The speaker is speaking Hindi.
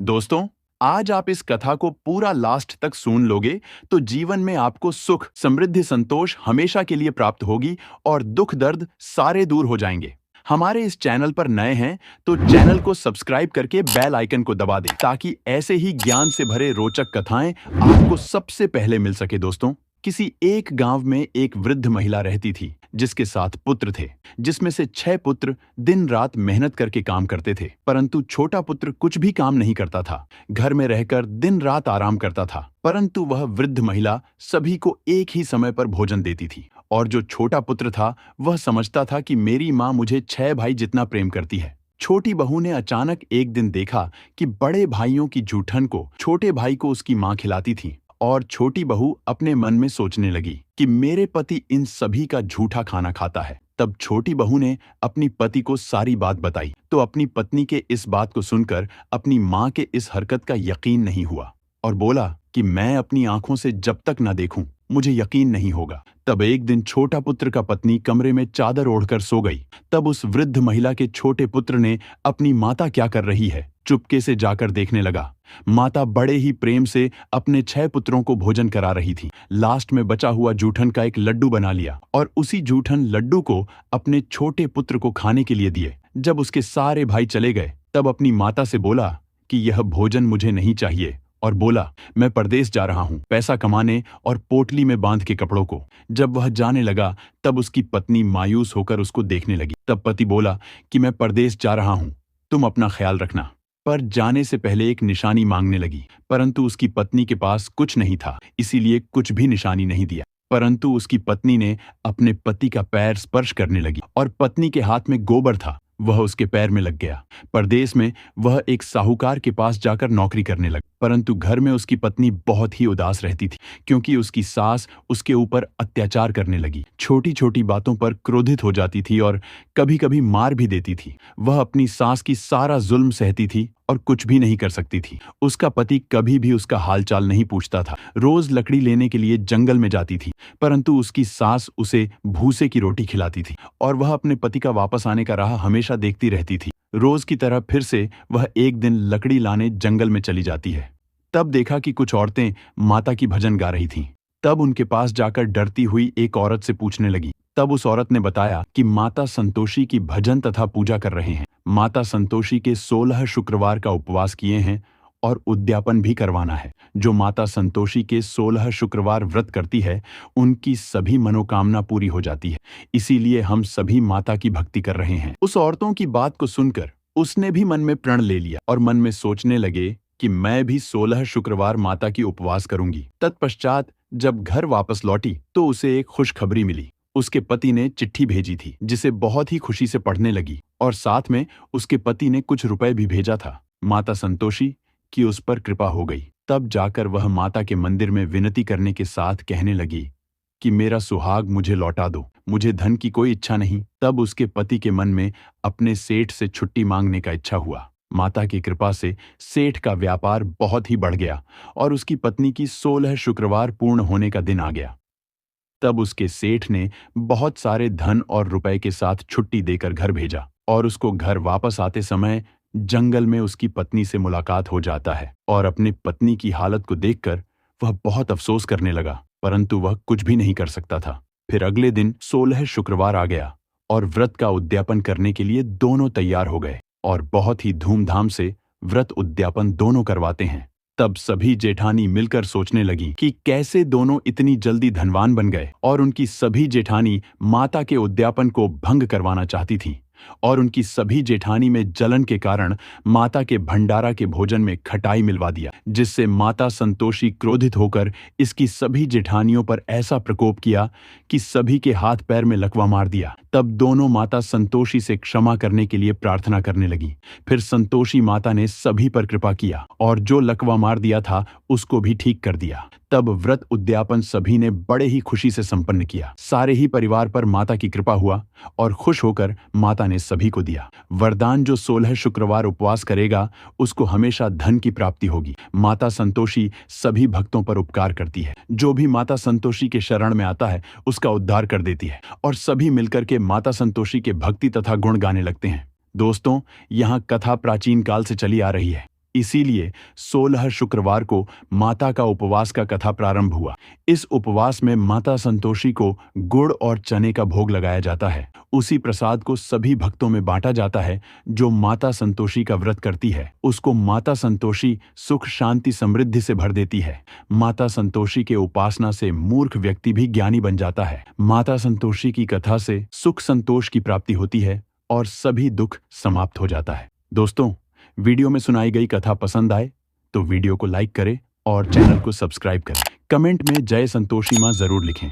दोस्तों, आज आप इस कथा को पूरा लास्ट तक सुन लोगे तो जीवन में आपको सुख, समृद्धि, संतोष हमेशा के लिए प्राप्त होगी और दुख दर्द सारे दूर हो जाएंगे। हमारे इस चैनल पर नए हैं तो चैनल को सब्सक्राइब करके बेल आइकन को दबा दें ताकि ऐसे ही ज्ञान से भरे रोचक कथाएं आपको सबसे पहले मिल सके। दोस्तों, किसी एक गांव में एक वृद्ध महिला रहती थी जिसके 7 पुत्र थे, जिसमें से 6 पुत्र दिन रात मेहनत करके काम करते थे, परंतु छोटा पुत्र कुछ भी काम नहीं करता था। घर में रहकर दिन रात आराम करता था, परंतु वह वृद्ध महिला सभी को एक ही समय पर भोजन देती थी। और जो छोटा पुत्र था वह समझता था कि मेरी माँ मुझे 6 भाई जितना प्रेम करती है। छोटी बहू ने अचानक एक दिन देखा कि बड़े भाइयों की जूठन को छोटे भाई को उसकी माँ खिलाती थी और छोटी बहू अपने मन में सोचने लगी कि मेरे पति इन सभी का झूठा खाना खाता है। तब छोटी बहू ने अपनी पति को सारी बात बताई तो अपनी पत्नी के इस बात को सुनकर अपनी माँ के इस हरकत का यकीन नहीं हुआ और बोला कि मैं अपनी आंखों से जब तक न देखूं मुझे यकीन नहीं होगा। तब एक दिन छोटा पुत्र का पत्नी कमरे में चादर ओढ़कर सो गई। तब उस वृद्ध महिला के छोटे पुत्र ने अपनी माता क्या कर रही है चुपके से जाकर देखने लगा। माता बड़े ही प्रेम से अपने 6 पुत्रों को भोजन करा रही थी। लास्ट में बचा हुआ जूठन का एक लड्डू बना लिया और उसी जूठन लड्डू को अपने छोटे पुत्र को खाने के लिए दिए। जब उसके सारे भाई चले गए तब अपनी माता से बोला कि यह भोजन मुझे नहीं चाहिए और बोला मैं परदेश जा रहा हूँ पैसा कमाने और पोटली में बांध के कपड़ों को। जब वह जाने लगा तब उसकी पत्नी मायूस होकर उसको देखने लगी। तब पति बोला कि मैं परदेश जा रहा हूँ, तुम अपना ख्याल रखना। पर जाने से पहले एक निशानी मांगने लगी, परंतु उसकी पत्नी के पास कुछ नहीं था, इसीलिए कुछ भी निशानी नहीं दिया। परंतु उसकी पत्नी ने अपने पति का पैर स्पर्श करने लगी और पत्नी के हाथ में गोबर था, वह उसके पैर में लग गया। परदेश में वह एक साहूकार के पास जाकर नौकरी करने लगी, परंतु घर में उसकी पत्नी बहुत ही उदास रहती थी क्योंकि उसकी सास उसके ऊपर अत्याचार करने लगी। छोटी छोटी बातों पर क्रोधित हो जाती थी और कभी कभी मार भी देती थी। वह अपनी सास की सारा जुल्म सहती थी और कुछ भी नहीं कर सकती थी। उसका पति कभी भी उसका हालचाल नहीं पूछता था। रोज लकड़ी लेने के लिए जंगल में जाती थी, परंतु उसकी सास उसे भूसे की रोटी खिलाती थी और वह अपने पति का वापस आने का राह हमेशा देखती रहती थी। रोज की तरह फिर से वह एक दिन लकड़ी लाने जंगल में चली जाती है। तब देखा कि कुछ औरतें माता की भजन गा रही थीं। तब उनके पास जाकर डरती हुई एक औरत से पूछने लगी। तब उस औरत ने बताया कि माता संतोषी की भजन तथा पूजा कर रहे हैं। माता संतोषी के 16 शुक्रवार का उपवास किए हैं और उद्यापन भी करवाना है। जो माता संतोषी के 16 शुक्रवार व्रत करती है उनकी सभी मनोकामना पूरी हो जाती है, इसीलिए हम सभी माता की भक्ति कर रहे हैं। उस औरतों की बात को सुनकर उसने भी मन में प्रण ले लिया और मन में सोचने लगे कि मैं भी 16 शुक्रवार माता की उपवास करूंगी। तत्पश्चात जब घर वापस लौटी तो उसे एक खुशखबरी मिली। उसके पति ने चिट्ठी भेजी थी जिसे बहुत ही खुशी से पढ़ने लगी और साथ में उसके पति ने कुछ रुपए भी भेजा था। माता संतोषी की उस पर कृपा हो गई। तब जाकर वह माता के मंदिर में विनती करने के साथ कहने लगी कि मेरा सुहाग मुझे लौटा दो, मुझे धन की कोई इच्छा नहीं। तब उसके पति के मन में अपने सेठ से छुट्टी मांगने का इच्छा हुआ। माता की कृपा से सेठ का व्यापार बहुत ही बढ़ गया और उसकी पत्नी की 16 शुक्रवार पूर्ण होने का दिन आ गया। तब उसके सेठ ने बहुत सारे धन और रुपए के साथ छुट्टी देकर घर भेजा और उसको घर वापस आते समय जंगल में उसकी पत्नी से मुलाकात हो जाता है और अपनी पत्नी की हालत को देखकर वह बहुत अफसोस करने लगा, परंतु वह कुछ भी नहीं कर सकता था। फिर अगले दिन 16 शुक्रवार आ गया और व्रत का उद्यापन करने के लिए दोनों तैयार हो गए और बहुत ही धूमधाम से व्रत उद्यापन दोनों करवाते हैं। तब सभी जेठानी मिलकर सोचने लगी कि कैसे दोनों इतनी जल्दी धनवान बन गए और उनकी सभी जेठानी माता के उद्यापन को भंग करवाना चाहती थी और उनकी सभी जेठानी में जलन के कारण माता के भंडारा के भोजन में खटाई मिलवा दिया, जिससे माता संतोषी क्रोधित होकर इसकी सभी जेठानियों पर ऐसा प्रकोप किया कि सभी के हाथ पैर में लकवा मार दिया। तब दोनों माता संतोषी से क्षमा करने के लिए प्रार्थना करने लगी। फिर संतोषी माता ने सभी पर कृपा किया और जो लकवा मार दिया था उसको भी ठीक कर दिया। तब व्रत उद्यापन सभी ने बड़े ही खुशी से संपन्न किया। सारे ही परिवार पर माता की कृपा हुआ और खुश होकर माता ने सभी को दिया वरदान, जो 16 शुक्रवार उपवास करेगा उसको हमेशा धन की प्राप्ति होगी। माता संतोषी सभी भक्तों पर उपकार करती है, जो भी माता संतोषी के शरण में आता है उसका उद्धार कर देती है और सभी मिलकर के माता संतोषी के भक्ति तथा गुण गाने लगते हैं। दोस्तों, यहाँ कथा प्राचीन काल से चली आ रही है, इसीलिए 16 शुक्रवार को माता का उपवास का कथा प्रारंभ हुआ। इस उपवास में माता संतोषी को गुड़ और चने का भोग लगाया जाता है। उसी प्रसाद को सभी भक्तों में बांटा जाता है। जो माता संतोषी का व्रत करती है उसको माता संतोषी सुख शांति समृद्धि से भर देती है। माता संतोषी के उपासना से मूर्ख व्यक्ति भी ज्ञानी बन जाता है। माता संतोषी की कथा से सुख संतोष की प्राप्ति होती है और सभी दुख समाप्त हो जाता है। दोस्तों, वीडियो में सुनाई गई कथा पसंद आए तो वीडियो को लाइक करें और चैनल को सब्सक्राइब करें। कमेंट में जय संतोषी मां जरूर लिखें।